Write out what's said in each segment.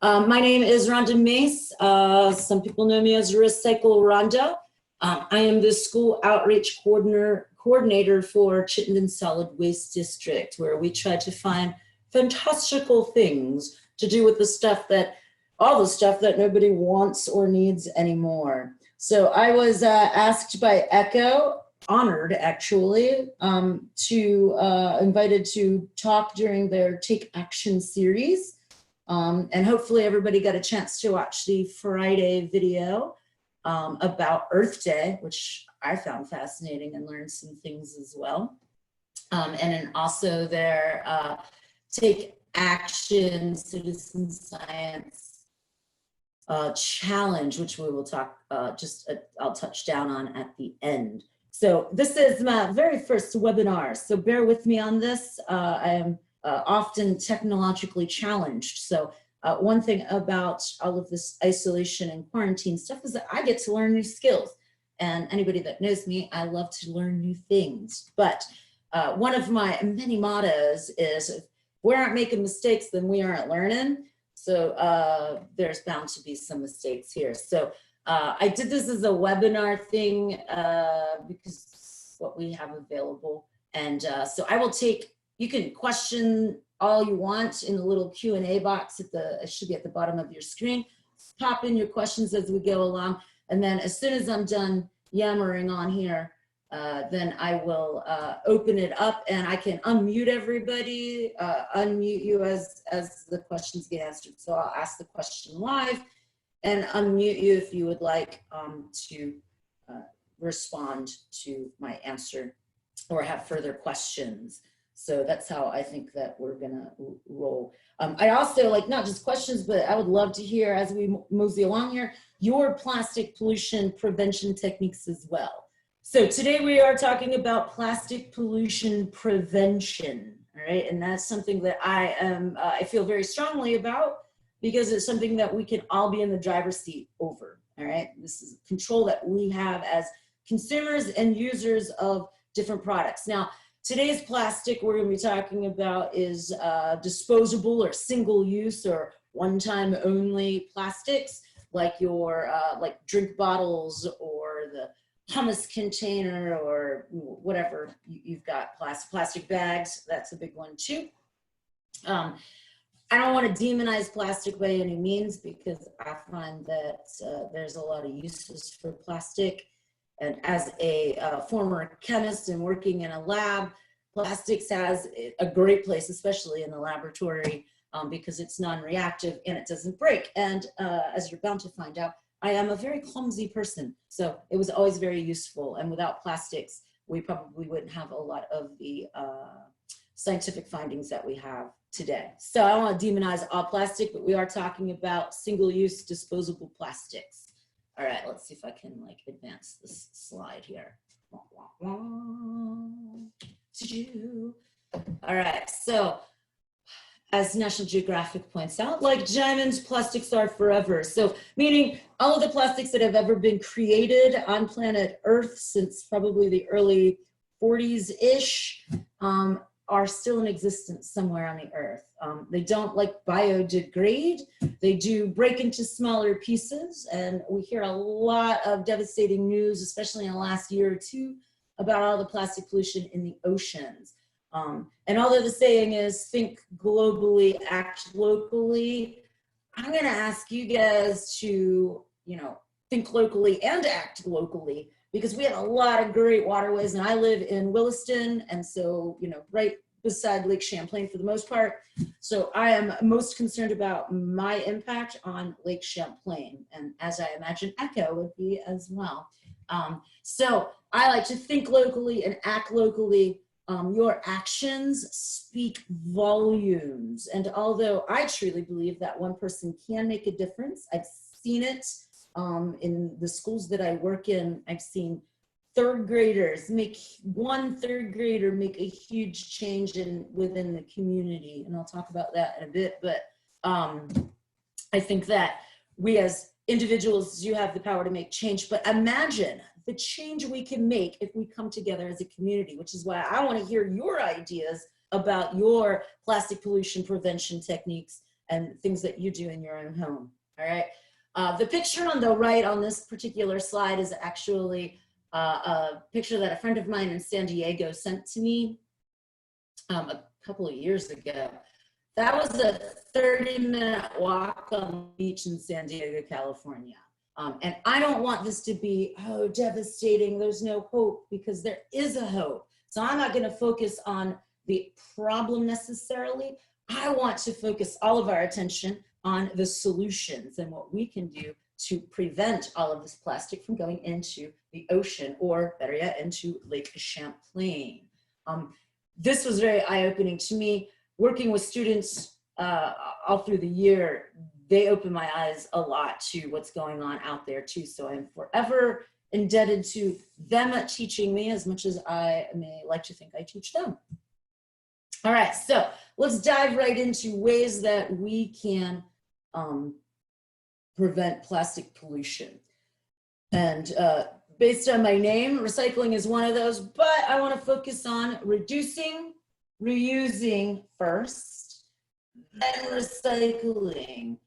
My name is Rhonda Mace. Some people know me as Recycle Rhonda. I am the school outreach coordinator for Chittenden Solid Waste District, where we try to find fantastical things to do with the stuff that, all the stuff that nobody wants or needs anymore. So I was asked by ECHO, honored actually, invited to talk during their Take Action series. And hopefully everybody got a chance to watch the Friday video about Earth Day, which I found fascinating and learned some things as well. And then also their Take Action Citizen Science challenge, which we will talk I'll touch down on at the end. So this is my very first webinar, so bear with me on this. I am often technologically challenged. So one thing about all of this isolation and quarantine stuff is that I get to learn new skills. And anybody that knows me, I love to learn new things. But one of my many mottos is, if we aren't making mistakes, then we aren't learning. So there's bound to be some mistakes here. So I did this as a webinar thing because what we have available. And so I will take, you can question all you want in the little Q&A box at the, it should be at the bottom of your screen. Pop in your questions as we go along. And then as soon as I'm done yammering on here, then I will open it up and I can unmute everybody, unmute you as the questions get answered. So I'll ask the question live and unmute you if you would like to respond to my answer or have further questions. So that's how I think that we're gonna roll. I also like not just questions, but I would love to hear as we mosey along here, your plastic pollution prevention techniques as well. So today we are talking about plastic pollution prevention, all right? And that's something that I feel very strongly about because it's something that we can all be in the driver's seat over, all right? This is control that we have as consumers and users of different products. Now, today's plastic we're going to be talking about is disposable or single use or one-time only plastics, like your like drink bottles or the hummus container or whatever you've got, plastic bags. That's a big one too. I don't want to demonize plastic by any means because I find that there's a lot of uses for plastic. And as a former chemist and working in a lab, plastics has a great place, especially in the laboratory, because it's non-reactive and it doesn't break. And as you're bound to find out, I am a very clumsy person. So it was always very useful. And without plastics, we probably wouldn't have a lot of the scientific findings that we have today. So I don't want to demonize all plastic, but we are talking about single-use disposable plastics. All right, let's see if I can like advance this slide here. All right, so as National Geographic points out, like diamonds, plastics are forever. So meaning all of the plastics that have ever been created on planet Earth since probably the early 40s-ish are still in existence somewhere on the Earth. They don't like biodegrade. They do break into smaller pieces. And we hear a lot of devastating news, especially in the last year or two, about all the plastic pollution in the oceans. And although the saying is think globally, act locally, I'm gonna ask you guys to, think locally and act locally, because we have a lot of great waterways, and I live in Williston, and so, right beside Lake Champlain for the most part. So I am most concerned about my impact on Lake Champlain, and as I imagine ECHO would be as well. So I like to think locally and act locally. Your actions speak volumes. And although I truly believe that one person can make a difference, I've seen it in the schools that I work in. I've seen third graders one third grader make a huge change within the community. And I'll talk about that in a bit, but I think that we as individuals do have the power to make change, but imagine the change we can make if we come together as a community, which is why I want to hear your ideas about your plastic pollution prevention techniques and things that you do in your own home. All right. The picture on the right on this particular slide is actually a picture that a friend of mine in San Diego sent to me a couple of years ago. That was a 30-minute walk on the beach in San Diego, California. And I don't want this to be, oh, devastating, there's no hope, because there is a hope. So I'm not gonna focus on the problem necessarily. I want to focus all of our attention on the solutions and what we can do to prevent all of this plastic from going into the ocean, or better yet, into Lake Champlain. This was very eye-opening to me. Working with students all through the year, they open my eyes a lot to what's going on out there too. So I'm forever indebted to them at teaching me as much as I may like to think I teach them. All right, so let's dive right into ways that we can prevent plastic pollution. And based on my name, recycling is one of those, but I want to focus on reducing, reusing first, then recycling.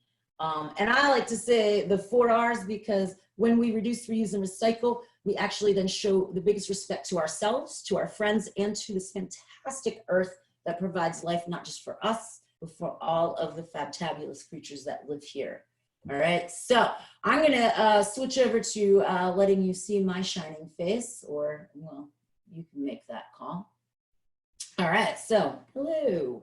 And I like to say the 4 R's, because when we reduce, reuse, and recycle, we actually then show the biggest respect to ourselves, to our friends, and to this fantastic earth that provides life, not just for us, but for all of the fantabulous creatures that live here. All right, so I'm gonna switch over to letting you see my shining face, or, well, you can make that call. All right, so hello.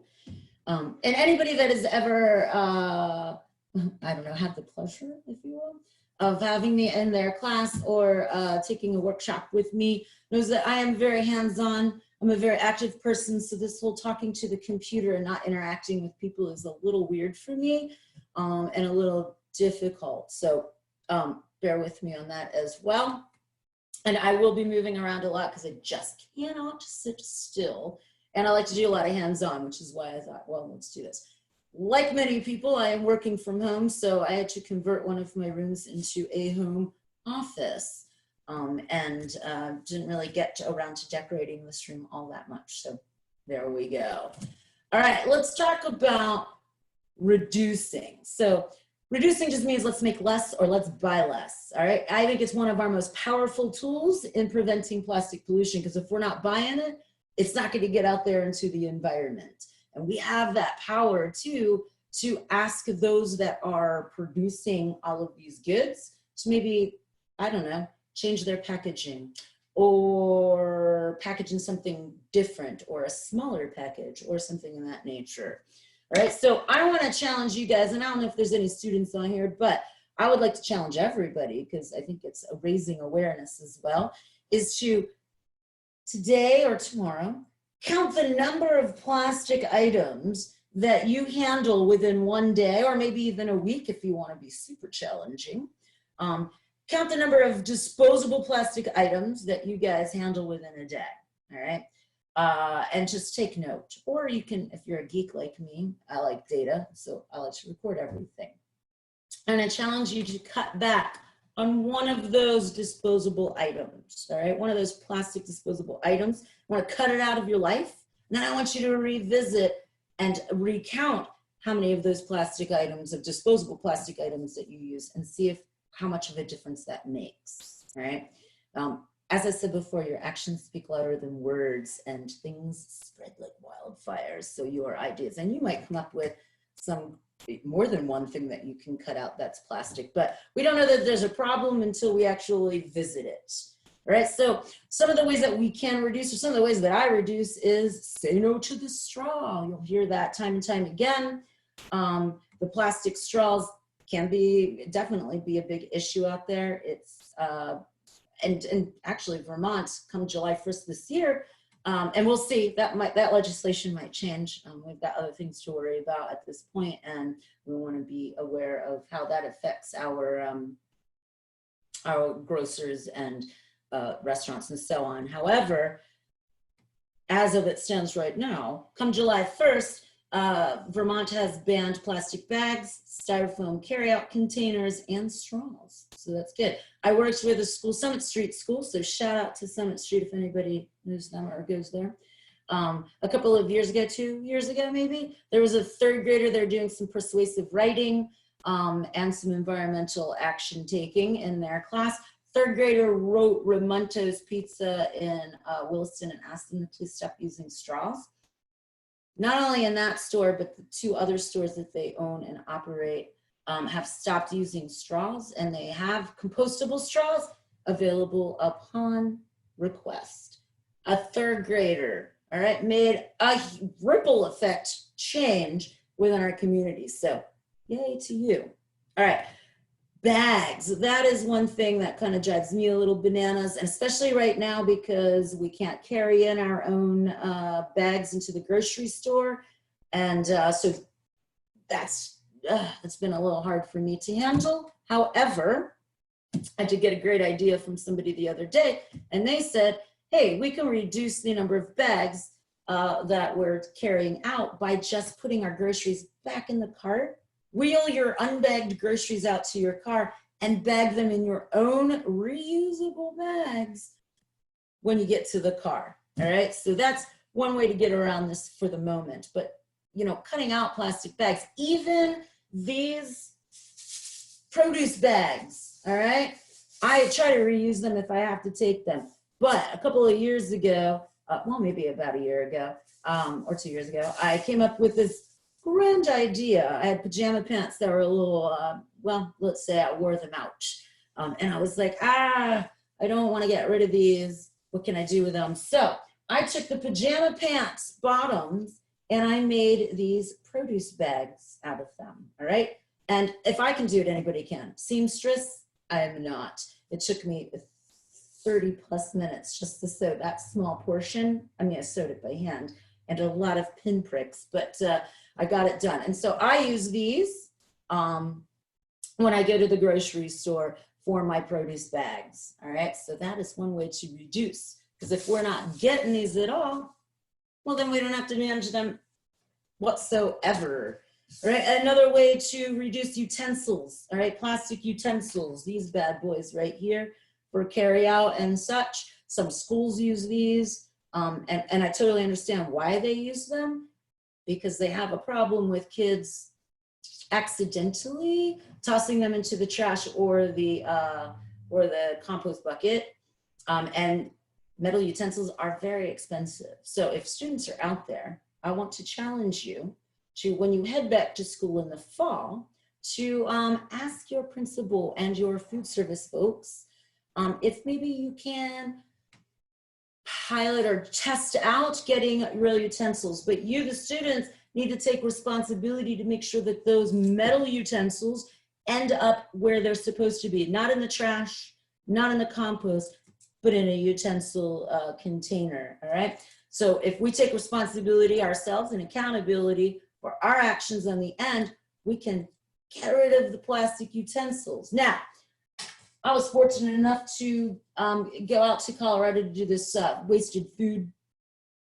And anybody that has ever, I don't know, had the pleasure, if you will, of having me in their class or taking a workshop with me knows that I am very hands-on. I'm a very active person, so this whole talking to the computer and not interacting with people is a little weird for me, and a little difficult. So bear with me on that as well. And I will be moving around a lot because I just cannot sit still. And I like to do a lot of hands-on, which is why I thought, well, let's do this. Like many people, I am working from home, so I had to convert one of my rooms into a home office, and didn't really get around to decorating this room all that much. So there we go. All right, let's talk about reducing. So reducing just means let's make less or let's buy less. All right, I think it's one of our most powerful tools in preventing plastic pollution, because if we're not buying it, it's not going to get out there into the environment. And we have that power too, to ask those that are producing all of these goods to maybe, I don't know, change their packaging, or package in something different, or a smaller package, or something in that nature. All right, so I want to challenge you guys, and I don't know if there's any students on here, but I would like to challenge everybody, because I think it's raising awareness as well, is to today or tomorrow, count the number of plastic items that you handle within one day, or maybe even a week if you want to be super challenging. Count the number of disposable plastic items that you guys handle within a day, all right? And just take note. Or you can, if you're a geek like me, I like data, so I like to record everything. And I challenge you to cut back on one of those disposable items, all right? One of those plastic disposable items. I want to cut it out of your life. And then I want you to revisit and recount how many of those plastic items, of disposable plastic items that you use, and see if how much of a difference that makes, all right? As I said before, your actions speak louder than words, and things spread like wildfires. So your ideas, and you might come up with some more than one thing that you can cut out that's plastic, but we don't know that there's a problem until we actually visit it. All right, so some of the ways that we can reduce, or some of the ways that I reduce, is say no to the straw. You'll hear that time and time again. The plastic straws can definitely be a big issue out there. It's and actually Vermont, come July 1st this year, and we'll see, that legislation might change. We've got other things to worry about at this point, and we want to be aware of how that affects our grocers and restaurants and so on. However, as of it stands right now, come July 1st, Vermont has banned plastic bags, styrofoam carryout containers, and straws. So that's good. I worked with a school, Summit Street School, so shout out to Summit Street if anybody knows them or goes there. A couple of years ago, 2 years ago maybe, there was a third grader there doing some persuasive writing and some environmental action taking in their class. Third grader wrote Ramonto's Pizza in Williston and asked them to please stop using straws. Not only in that store, but the 2 other stores that they own and operate have stopped using straws, and they have compostable straws available upon request. A third grader, all right, made a ripple effect change within our community. So yay to you. All right, bags. That is one thing that kind of drives me a little bananas, and especially right now because we can't carry in our own bags into the grocery store. And so that's been a little hard for me to handle. However, I did get a great idea from somebody the other day, and they said, hey, we can reduce the number of bags that we're carrying out by just putting our groceries back in the cart. Wheel your unbagged groceries out to your car and bag them in your own reusable bags when you get to the car. All right, so that's one way to get around this for the moment. But, you know, cutting out plastic bags, even these produce bags, all right, I try to reuse them if I have to take them. But a couple of years ago, well, maybe about a year ago or 2 years ago, I came up with this grand idea. I had pajama pants that were a little, well, let's say I wore them out. And I was like, I don't want to get rid of these. What can I do with them? So I took the pajama pants bottoms and I made these produce bags out of them, all right? And if I can do it, anybody can. Seamstress, I am not. It took me 30 plus minutes just to sew that small portion. I mean, I sewed it by hand and a lot of pinpricks, but I got it done. And so I use these when I go to the grocery store for my produce bags. All right, so that is one way to reduce, because if we're not getting these at all, well, then we don't have to manage them whatsoever. All right, another way to reduce utensils, all right, plastic utensils, these bad boys right here for carry out and such. Some schools use these, and I totally understand why they use them, because they have a problem with kids accidentally tossing them into the trash or the compost bucket. And metal utensils are very expensive. So if students are out there, I want to challenge you to, when you head back to school in the fall, to ask your principal and your food service folks if maybe you can pilot or test out getting real utensils. But you, the students, need to take responsibility to make sure that those metal utensils end up where they're supposed to be, not in the trash, not in the compost, but in a utensil container, all right? So if we take responsibility ourselves and accountability for our actions on the end, we can get rid of the plastic utensils. Now, I was fortunate enough to go out to Colorado to do this wasted food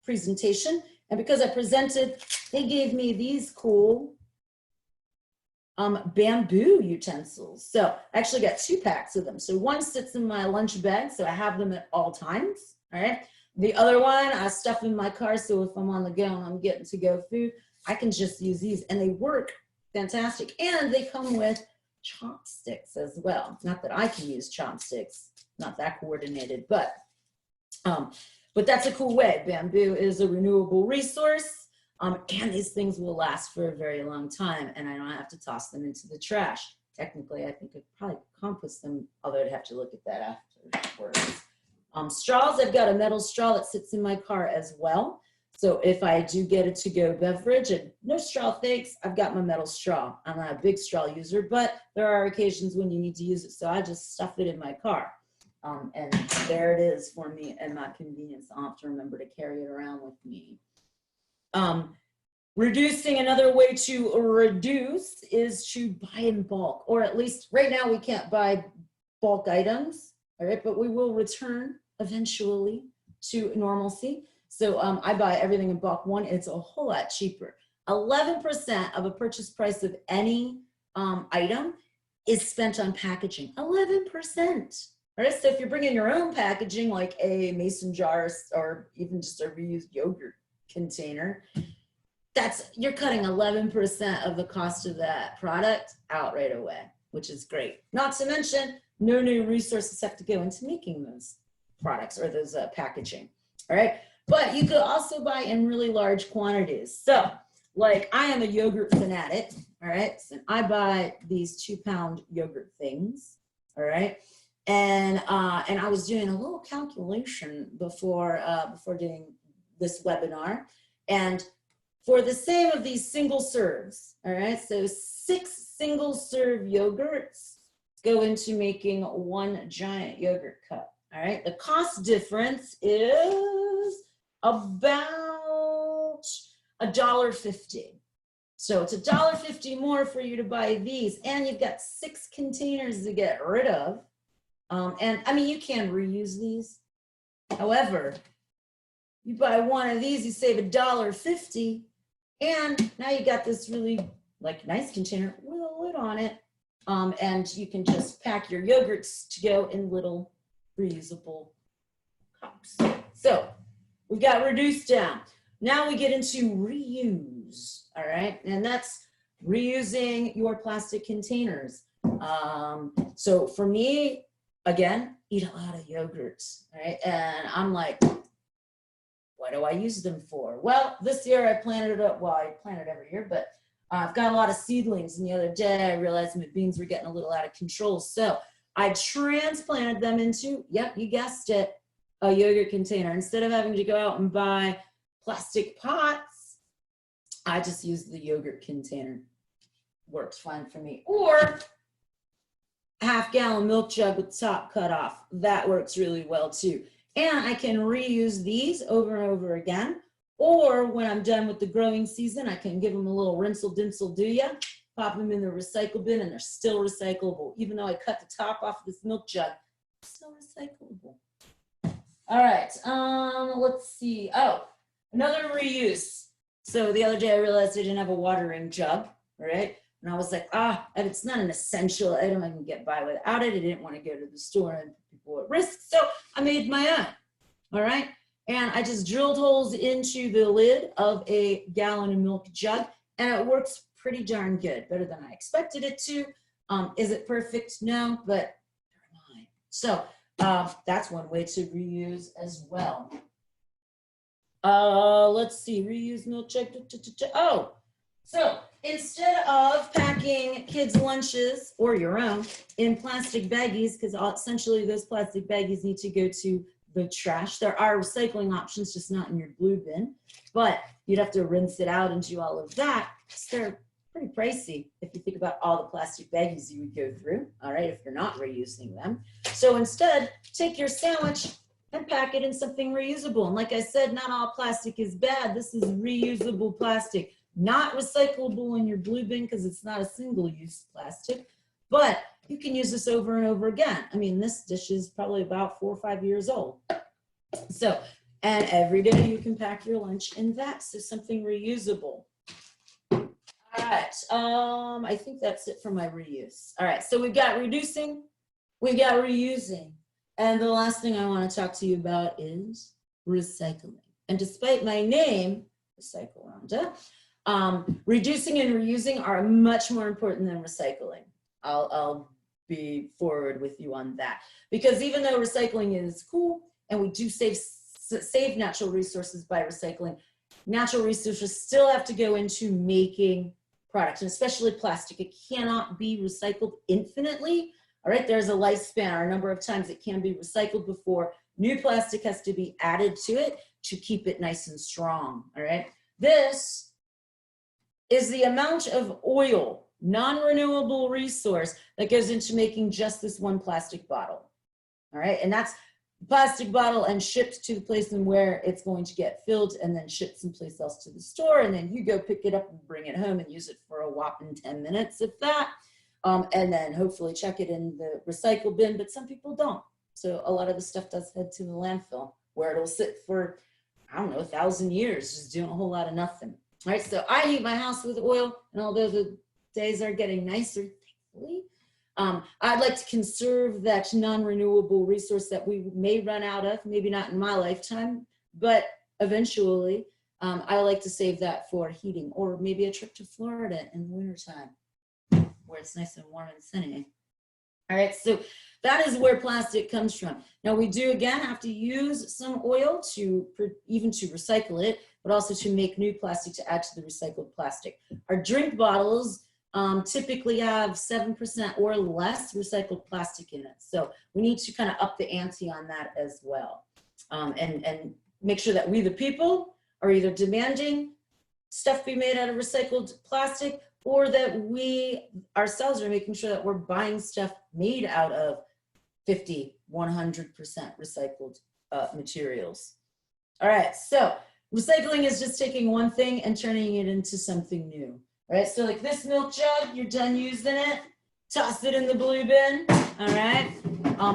presentation. And because I presented, they gave me these cool bamboo utensils. So I actually got 2 packs of them. So one sits in my lunch bag, so I have them at all times, all right? The other one I stuff in my car, so if I'm on the go and I'm getting to-go food, I can just use these, and they work fantastic. And they come with chopsticks as well. Not that I can use chopsticks, not that coordinated, but that's a cool way. Bamboo is a renewable resource, and these things will last for a very long time, and I don't have to toss them into the trash. Technically, I think I'd probably compost them, although I'd have to look at that afterwards. Straws, I've got a metal straw that sits in my car as well. So if I do get a to-go beverage and no straw thanks, I've got my metal straw. I'm not a big straw user, but there are occasions when you need to use it. So I just stuff it in my car. And there it is for me and my convenience. I'll have to remember to carry it around with me. Reducing, another way to reduce is to buy in bulk, or at least right now we can't buy bulk items, all right, but we will return eventually to normalcy. So I buy everything in bulk. One, it's a whole lot cheaper. 11% of a purchase price of any item is spent on packaging. 11%. All right, so if you're bringing your own packaging, like a mason jar or even just a reused yogurt container, you're cutting 11% of the cost of that product out right away, which is great. Not to mention, no new resources have to go into making those products or those packaging. All right, but you could also buy in really large quantities. So like I am a yogurt fanatic. All right, so I buy these 2-pound yogurt things. All right. And I was doing a little calculation before doing this webinar, and for the same of these single serves, all right, so 6 single serve yogurts go into making 1 giant yogurt cup. All right, the cost difference is about $1.50. So it's $1.50 more for you to buy these, and you've got 6 containers to get rid of. And I mean, you can reuse these. However, you buy 1 of these, you save $1.50, and now you got this really like nice container with a lid on it. And you can just pack your yogurts to go in little reusable cups. So we've got reduce down. Now we get into reuse, all right? And that's reusing your plastic containers. So for me, again, eat a lot of yogurts, right? And I'm like, what do I use them for? Well, this year I planted it, well, I plant it every year, but I've got a lot of seedlings. And the other day I realized my beans were getting a little out of control. So I transplanted them into, yep, you guessed it, a yogurt container. Instead of having to go out and buy plastic pots, I just used the yogurt container. Works fine for me. Or half-gallon milk jug with top cut off. That works really well too. And I can reuse these over and over again. Or when I'm done with the growing season, I can give them a little rinsel-dinsel do ya, pop them in the recycle bin, and they're still recyclable. Even though I cut the top off of this milk jug, it's still recyclable. All right, let's see. Oh, another reuse. So the other day I realized I didn't have a watering jug, right? And I was like, and it's not an essential item. I can get by without it. I didn't want to go to the store and put people at risk. So I made my own, all right? And I just drilled holes into the lid of a gallon of milk jug, and it works pretty darn good, better than I expected it to. Is it perfect? No, but never mind. So that's one way to reuse as well. Let's see, reuse milk jug. Oh, so instead of packing kids' lunches or your own in plastic baggies, because essentially those plastic baggies need to go to the trash. There are recycling options, just not in your blue bin, but you'd have to rinse it out and do all of that. They're pretty pricey if you think about all the plastic baggies you would go through, all right, if you're not reusing them. So instead, take your sandwich and pack it in something reusable. And like I said, not all plastic is bad. This is reusable plastic, not recyclable in your blue bin because it's not a single-use plastic, but you can use this over and over again. I mean, this dish is probably about 4 or 5 years old. So, and every day you can pack your lunch in that. So something reusable. All right, I think that's it for my reuse. All right, so we've got reducing, we've got reusing. And the last thing I want to talk to you about is recycling. And despite my name, Recycle Rhonda, reducing and reusing are much more important than recycling. I'll be forward with you on that, because even though recycling is cool and we do save natural resources by recycling, natural resources still have to go into making products, and especially plastic. It cannot be recycled infinitely. All right, there's a lifespan or a number of times it can be recycled before new plastic has to be added to it to keep it nice and strong. All right, this is the amount of oil, non-renewable resource, that goes into making just this one plastic bottle. All right, and that's plastic bottle and shipped to the place and where it's going to get filled and then shipped someplace else to the store, and then you go pick it up and bring it home and use it for a whopping 10 minutes, if that, and then hopefully check it in the recycle bin, but some people don't. So a lot of the stuff does head to the landfill where it'll sit for, I don't know, 1,000 years, just doing a whole lot of nothing. All right, so I heat my house with oil, and although the days are getting nicer, thankfully, I'd like to conserve that non-renewable resource that we may run out of, maybe not in my lifetime, but eventually. I like to save that for heating, or maybe a trip to Florida in the wintertime where it's nice and warm and sunny. All right, so that is where plastic comes from. Now we do again have to use some oil even to recycle it, but also to make new plastic to add to the recycled plastic. Our drink bottles typically have 7% or less recycled plastic in it. So we need to kind of up the ante on that as well. And make sure that we, the people, are either demanding stuff be made out of recycled plastic, or that we ourselves are making sure that we're buying stuff made out of 50, 100% recycled materials. All right, so recycling is just taking one thing and turning it into something new. All right, so like this milk jug, you're done using it, toss it in the blue bin, all right?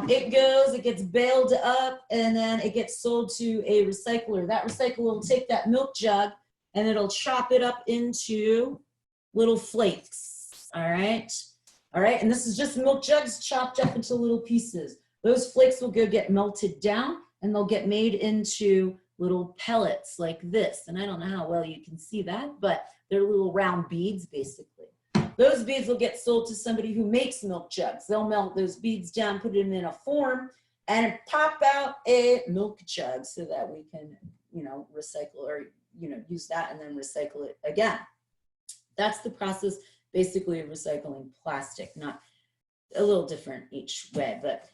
It gets baled up, and then it gets sold to a recycler. That recycler will take that milk jug and it'll chop it up into little flakes, all right? All right, and this is just milk jugs chopped up into little pieces. Those flakes will go get melted down, and they'll get made into little pellets like this. And I don't know how well you can see that, but they're little round beads, basically. Those beads will get sold to somebody who makes milk jugs. They'll melt those beads down, put them in a form, and pop out a milk jug so that we can, recycle or, use that and then recycle it again. That's the process, basically, of recycling plastic. Not a little different each way, but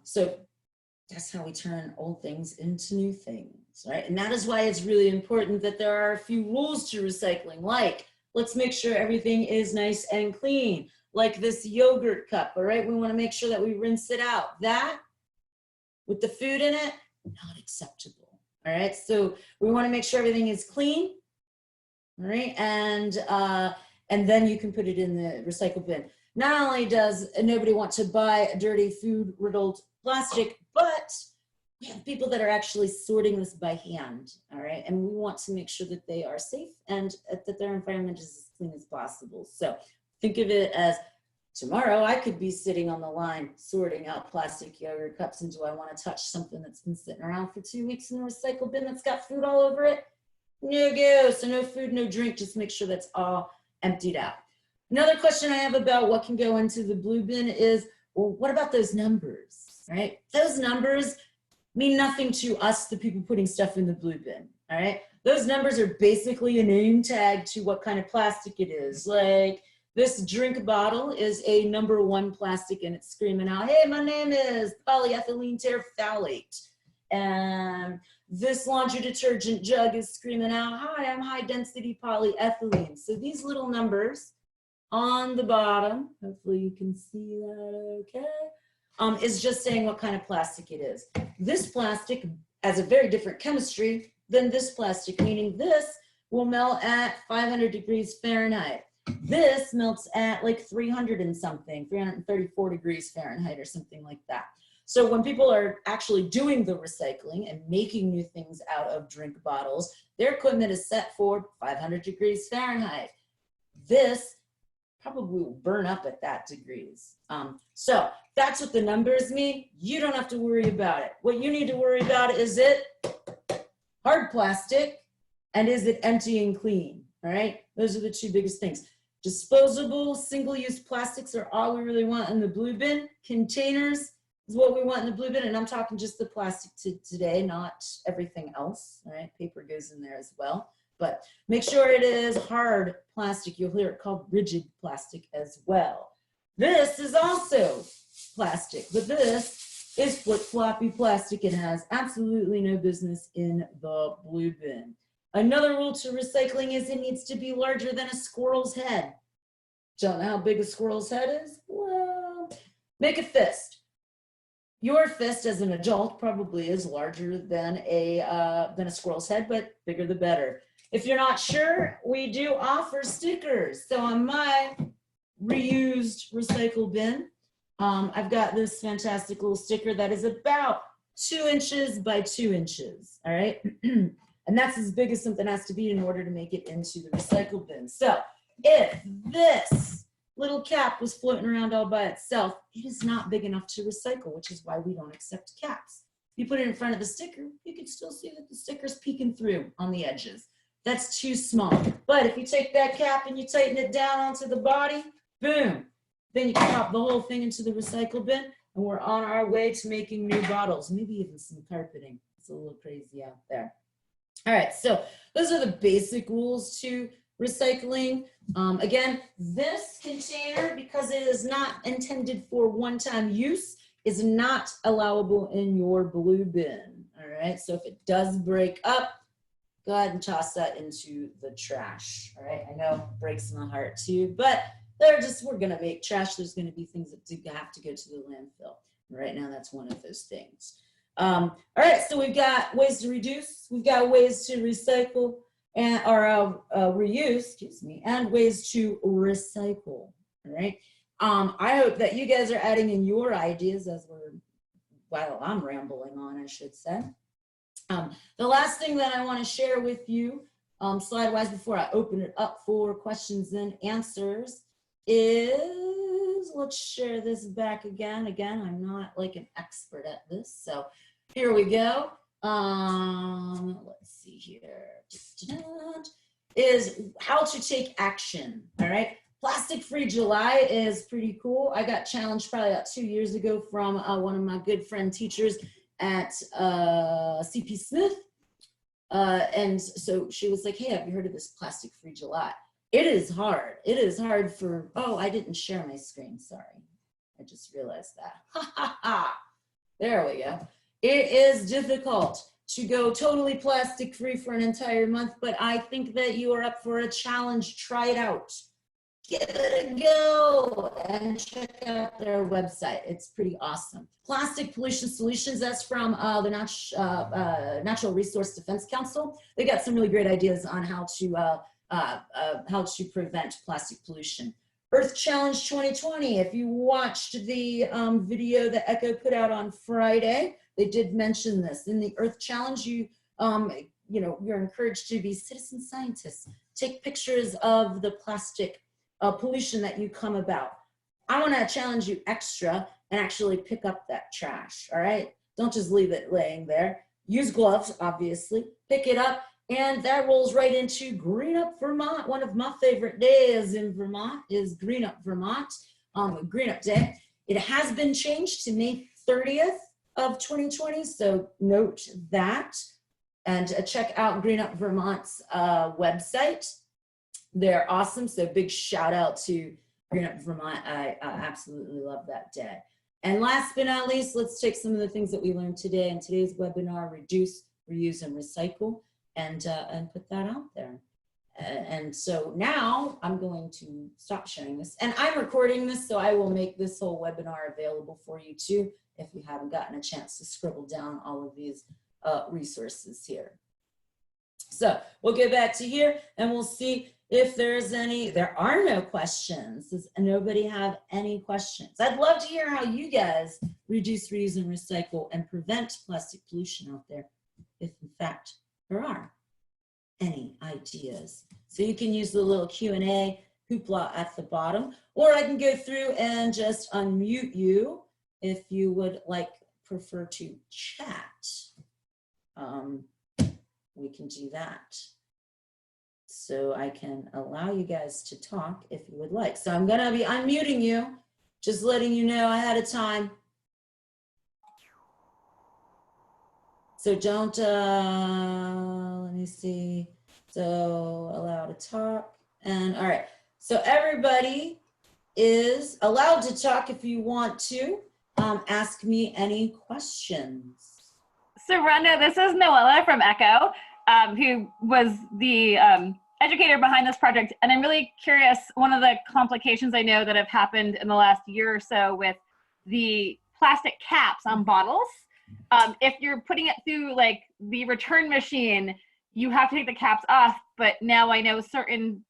so that's how we turn old things into new things, right? And that is why it's really important that there are a few rules to recycling, like let's make sure everything is nice and clean, like this yogurt cup, all right? We want to make sure that we rinse it out. That, with the food in it, not acceptable, all right? So we want to make sure everything is clean, all right? And then you can put it in the recycle bin. Not only does nobody want to buy dirty food-riddled plastic, but we have people that are actually sorting this by hand, all right? And we want to make sure that they are safe and that their environment is as clean as possible. So think of it as tomorrow I could be sitting on the line sorting out plastic yogurt cups, and do I want to touch something that's been sitting around for 2 weeks in the recycle bin that's got food all over it? No go, so no food, no drink, just make sure that's all emptied out. Another question I have about what can go into the blue bin is, well, what about those numbers, right? Those numbers mean nothing to us, the people putting stuff in the blue bin, all right? Those numbers are basically a name tag to what kind of plastic it is. Like this drink bottle is a #1 plastic, and it's screaming out, hey, my name is polyethylene terephthalate. And this laundry detergent jug is screaming out, hi, I'm high density polyethylene. So these little numbers on the bottom, hopefully you can see that okay, is just saying what kind of plastic it is. This plastic has a very different chemistry than this plastic, meaning this will melt at 500 degrees Fahrenheit. This melts at like 300 and something, 334 degrees Fahrenheit or something like that. So when people are actually doing the recycling and making new things out of drink bottles, their equipment is set for 500 degrees Fahrenheit. This probably will burn up at that degrees. So that's what the numbers mean. You don't have to worry about it. What you need to worry about is it hard plastic, and is it empty and clean, all right? Those are the two biggest things. Disposable, single-use plastics are all we really want in the blue bin. Containers is what we want in the blue bin, and I'm talking just the plastic today, not everything else, all right? Paper goes in there as well. But make sure it is hard plastic. You'll hear it called rigid plastic as well. This is also plastic, but this is flip-floppy plastic and has absolutely no business in the blue bin. Another rule to recycling is it needs to be larger than a squirrel's head. Don't know how big a squirrel's head is? Well, make a fist. Your fist as an adult probably is larger than a squirrel's head, but bigger the better. If you're not sure, we do offer stickers. So on my reused recycle bin, I've got this fantastic little sticker that is about 2 inches by 2 inches, all right? And that's as big as something has to be in order to make it into the recycle bin. So if this little cap was floating around all by itself. It is not big enough to recycle, which is why we don't accept caps. If you put it in front of the sticker, you can still see that the sticker's peeking through on the edges. That's too small. But if you take that cap and you tighten it down onto the body, boom, then you can pop the whole thing into the recycle bin, and we're on our way to making new bottles, maybe even some carpeting. It's a little crazy out there. All right, so those are the basic rules to recycling. Again, this container, because it is not intended for one-time use, is not allowable in your blue bin. All right, so if it does break up, go ahead and toss that into the trash. All right, I know it breaks my heart too, but we're gonna make trash. There's gonna be things that do have to go to the landfill. And right now, that's one of those things. All right, so we've got ways to reduce, we've got ways to recycle and reuse, excuse me, and ways to recycle. All right. I hope that you guys are adding in your ideas while I'm rambling on, I should say. The last thing that I want to share with you, slide-wise, before I open it up for questions and answers, is, let's share this back again. Again, I'm not like an expert at this, so here we go. Let's see here. Is how to take action. All right. Plastic-free July is pretty cool. I got challenged probably about 2 years ago from one of my good friend teachers at CP Smith. And so she was like, hey, have you heard of this Plastic-free July? It is hard. It is hard for, oh, I didn't share my screen. Sorry. I just realized that. Ha ha ha. There we go. It is difficult to go totally plastic-free for an entire month, but I think that you are up for a challenge. Try it out. Give it a go and check out their website. It's pretty awesome. Plastic Pollution Solutions, that's from the Natural Resource Defense Council. They got some really great ideas on how to prevent plastic pollution. Earth Challenge 2020, if you watched the video that Echo put out on Friday, they did mention this. In the Earth Challenge, you're encouraged to be citizen scientists. Take pictures of the plastic pollution that you come about. I want to challenge you extra and actually pick up that trash, all right? Don't just leave it laying there. Use gloves, obviously. Pick it up, and that rolls right into Green Up Vermont. One of my favorite days in Vermont is Green Up Vermont, Green Up Day. It has been changed to May 30th of 2020, so note that. And check out Green Up Vermont's website. They're awesome, so big shout out to Green Up Vermont. I absolutely love that day. And last but not least, let's take some of the things that we learned today in today's webinar: reduce, reuse, and recycle, and put that out there. And so now I'm going to stop sharing this, and I'm recording this, so I will make this whole webinar available for you too, if you haven't gotten a chance to scribble down all of these resources here. So we'll get back to here and we'll see if there's any. There are no questions. Does nobody have any questions? I'd love to hear how you guys reduce, reuse, and recycle and prevent plastic pollution out there, if in fact there are any ideas. So you can use the little Q&A hoopla at the bottom, or I can go through and just unmute you if you would prefer to chat. We can do that. So I can allow you guys to talk if you would like. So I'm gonna be unmuting you, just letting you know ahead of time. So don't, let me see. So allow to talk, and all right. So everybody is allowed to talk if you want to. Ask me any questions. So Rhonda, this is Noella from Echo, who was the educator behind this project. And I'm really curious, one of the complications I know that have happened in the last year or so with the plastic caps on bottles, if you're putting it through the return machine, you have to take the caps off. But now I know certain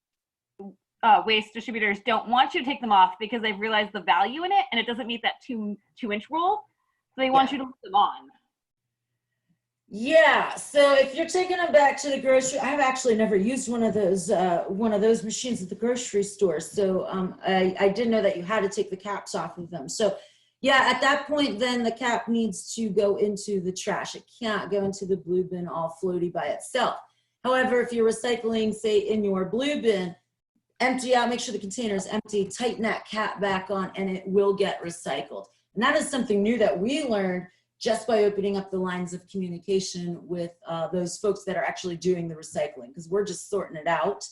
waste distributors don't want you to take them off because they've realized the value in it and it doesn't meet that two-inch rule. So they want you to put them on. Yeah, so if you're taking them back to the grocery, I've actually never used one of those machines at the grocery store. So I didn't know that you had to take the caps off of them. So yeah, at that point, then the cap needs to go into the trash. It can't go into the blue bin all floaty by itself. However, if you're recycling, say in your blue bin, empty out, make sure the container is empty, tighten that cap back on, and it will get recycled. And that is something new that we learned just by opening up the lines of communication with those folks that are actually doing the recycling, because we're just sorting it out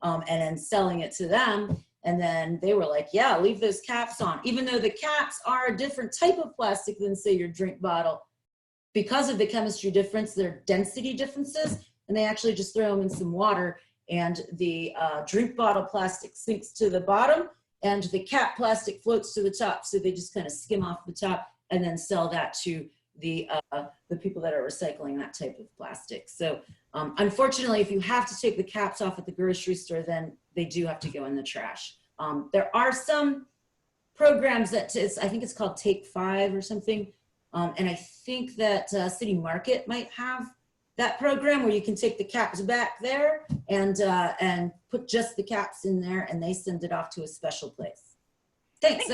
and then selling it to them. And then they were like, yeah, leave those caps on. Even though the caps are a different type of plastic than, say, your drink bottle, because of the chemistry difference, their density differences, and they actually just throw them in some water, and the drink bottle plastic sinks to the bottom, and the cap plastic floats to the top. So they just kind of skim off the top and then sell that to the people that are recycling that type of plastic. So unfortunately, if you have to take the caps off at the grocery store, then they do have to go in the trash. There are some programs that I think it's called Take 5 or something. And I think that City Market might have that program where you can take the caps back there and put just the caps in there, and they send it off to a special place. Thanks.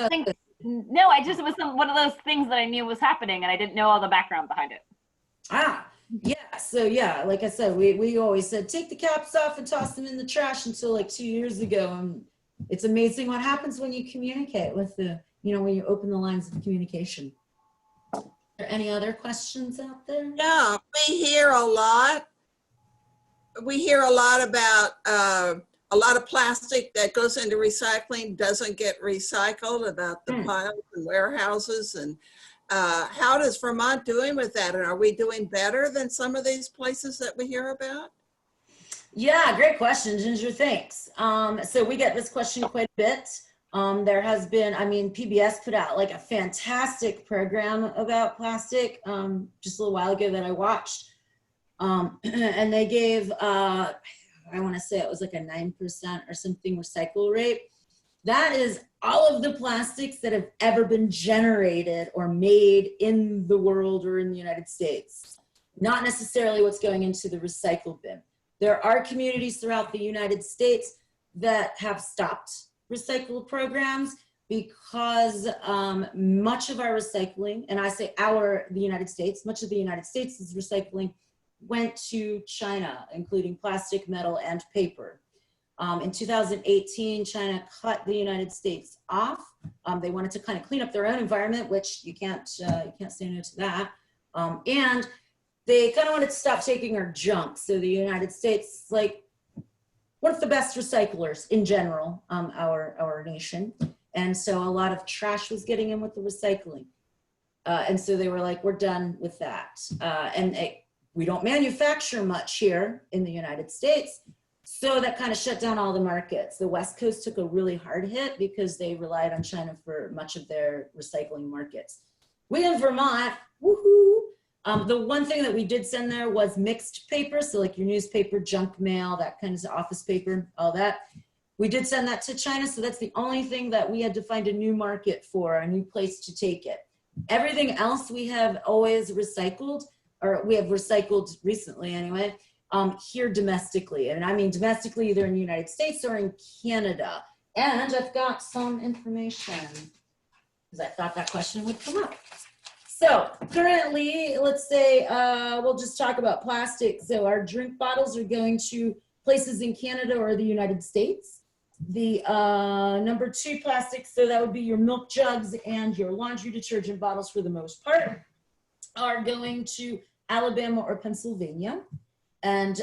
No, it was one of those things that I knew was happening, and I didn't know all the background behind it. Yeah. So yeah, like I said, we always said take the caps off and toss them in the trash until like 2 years ago. And it's amazing what happens when you communicate with when you open the lines of communication. Are there any other questions out there? Yeah, we hear a lot. We hear a lot about a lot of plastic that goes into recycling doesn't get recycled, about the piles and warehouses. And how does Vermont doing with that? And are we doing better than some of these places that we hear about? Yeah, great question, Ginger, thanks. So we get this question quite a bit. There has been, PBS put out like a fantastic program about plastic just a little while ago that I watched. And they gave, I want to say it was like a 9% or something recycle rate. That is all of the plastics that have ever been generated or made in the world or in the United States, not necessarily what's going into the recycle bin. There are communities throughout the United States that have stopped recycle programs because much of our recycling, and I say the United States, much of the United States' recycling went to China, including plastic, metal, and paper. In 2018, China cut the United States off. They wanted to kind of clean up their own environment, which you can't say no to that. And they kind of wanted to stop taking our junk. So the United States, like, one of the best recyclers in general, our nation. And so a lot of trash was getting in with the recycling. And so they were like, we're done with that. We don't manufacture much here in the United States. So that kind of shut down all the markets. The West Coast took a really hard hit because they relied on China for much of their recycling markets. We in Vermont, woohoo! The one thing that we did send there was mixed paper. So like your newspaper, junk mail, that kind of office paper, all that. We did send that to China. So that's the only thing that we had to find a new market for, a new place to take it. Everything else we have always recycled, or we have recycled recently anyway, here domestically. And I mean domestically, either in the United States or in Canada. And I've got some information because I thought that question would come up. So currently, let's say, we'll just talk about plastic. So our drink bottles are going to places in Canada or the United States. The number 2 plastics, so that would be your milk jugs and your laundry detergent bottles for the most part, are going to Alabama or Pennsylvania. And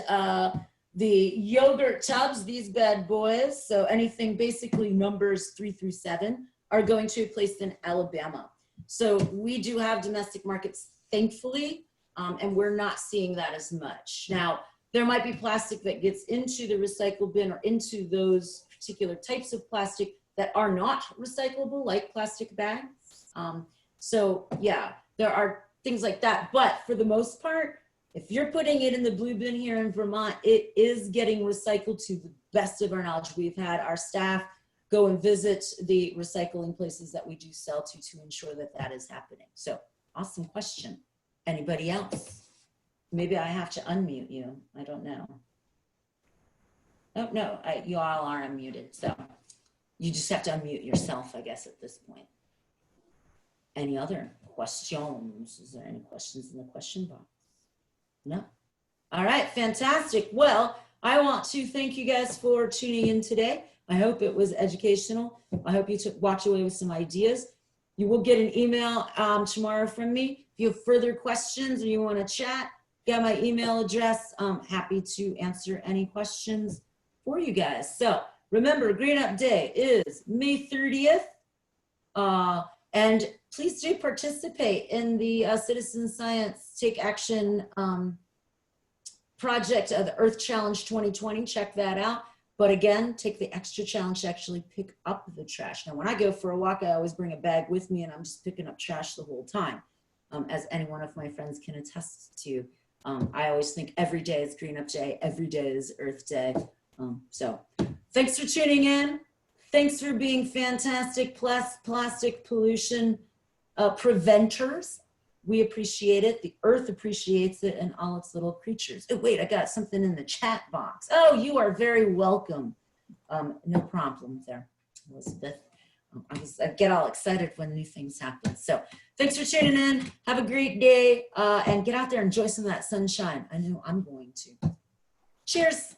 the yogurt tubs, these bad boys, so anything basically numbers 3 through 7, are going to a place in Alabama. So we do have domestic markets, thankfully, and we're not seeing that as much. Now, there might be plastic that gets into the recycle bin or into those particular types of plastic that are not recyclable, like plastic bags. So yeah, there are things like that. But for the most part, if you're putting it in the blue bin here in Vermont, it is getting recycled to the best of our knowledge. We've had our staff go and visit the recycling places that we do sell to ensure that that is happening. So awesome question. Anybody else? Maybe I have to unmute you. I don't know. Oh, no, you all are unmuted. So you just have to unmute yourself, I guess, at this point. Any other questions? Is there any questions in the question box? No. All right, fantastic. Well, I want to thank you guys for tuning in today. I hope it was educational. I hope you walked away with some ideas. You will get an email tomorrow from me. If you have further questions or you want to chat, got my email address. I'm happy to answer any questions for you guys. So remember, Green Up Day is May 30th. And please do participate in the Citizen Science Take Action project of the Earth Challenge 2020. Check that out. But again, take the extra challenge to actually pick up the trash. Now, when I go for a walk, I always bring a bag with me and I'm just picking up trash the whole time. As any one of my friends can attest to. I always think every day is Green Up Day, every day is Earth Day. So thanks for tuning in. Thanks for being fantastic plastic pollution preventers. We appreciate it. The Earth appreciates it and all its little creatures. Oh, wait, I got something in the chat box. Oh, you are very welcome. No problem there, Elizabeth. I get all excited when new things happen. So thanks for tuning in. Have a great day and get out there and enjoy some of that sunshine. I know I'm going to. Cheers.